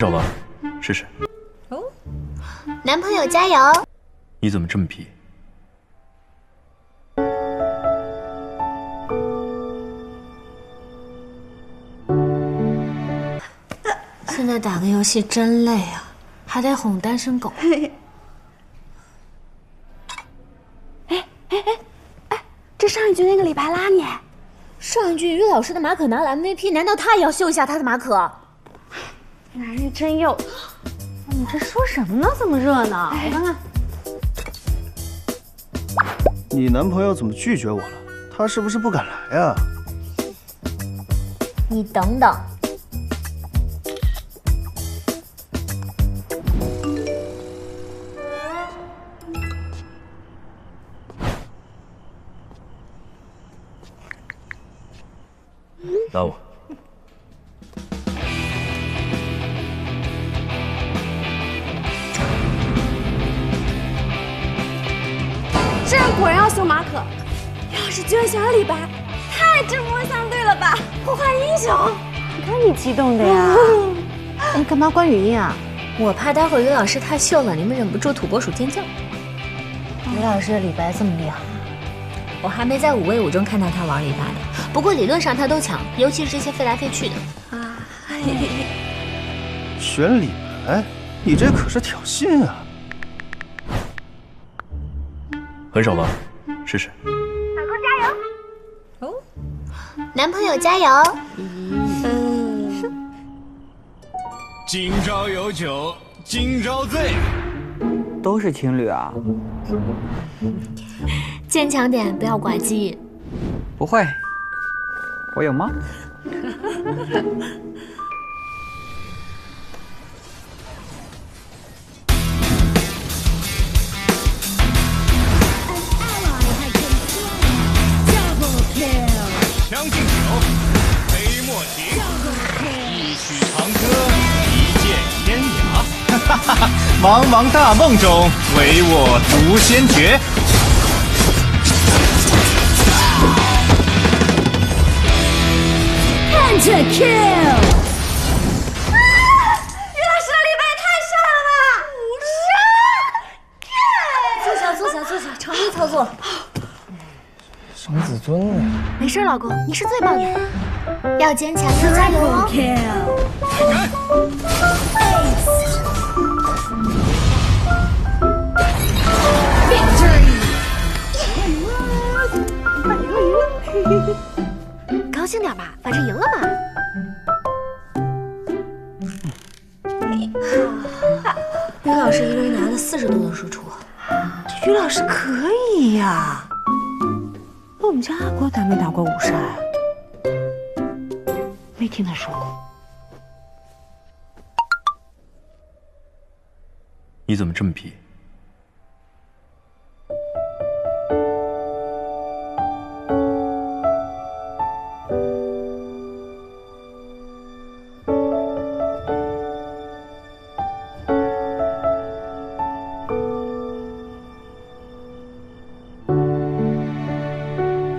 手吧，试试。哦，男朋友加油！你怎么这么皮？现在打个游戏真累啊，还得哄单身狗。这上一局那个李白拉你，上一局于老师的马可拿了 MVP， 难道他也要秀一下他的马可？男人真幼。你这说什么呢？这么热闹，我看看。你男朋友怎么拒绝我了？他是不是不敢来呀？你等等。打我！这人果然要秀马可，于老师居然选了李白，太针锋相对了吧！破坏英雄，你看你激动的呀！哎，干嘛关语音啊？我怕待会儿于老师太秀了，你们忍不住土拨鼠尖叫。于老师的李白这么厉害，我还没在5v5中看到他玩李白呢。不过理论上他都强，尤其是这些飞来飞去的。啊，选李白，你这可是挑衅啊！很少吧，试试。老公加油！哦，男朋友加油！今朝有酒今朝醉。都是情侣啊？坚强点，不要挂机。不会，我有吗？将进酒，杯莫停，一曲长歌，一见天涯。茫茫大梦中，唯我独先觉。看着 kill！ 于老师的李白也太帅了吧！坐下，常规操作。生自尊啊！没事，老公，你是最棒的。要坚强，要加油哦！高兴点吧，反正赢了嘛。于老师一个人拿了40多的输出，这于老师可以呀。那我们家阿国打没打过5杀呀？没听他说过。你怎么这么皮？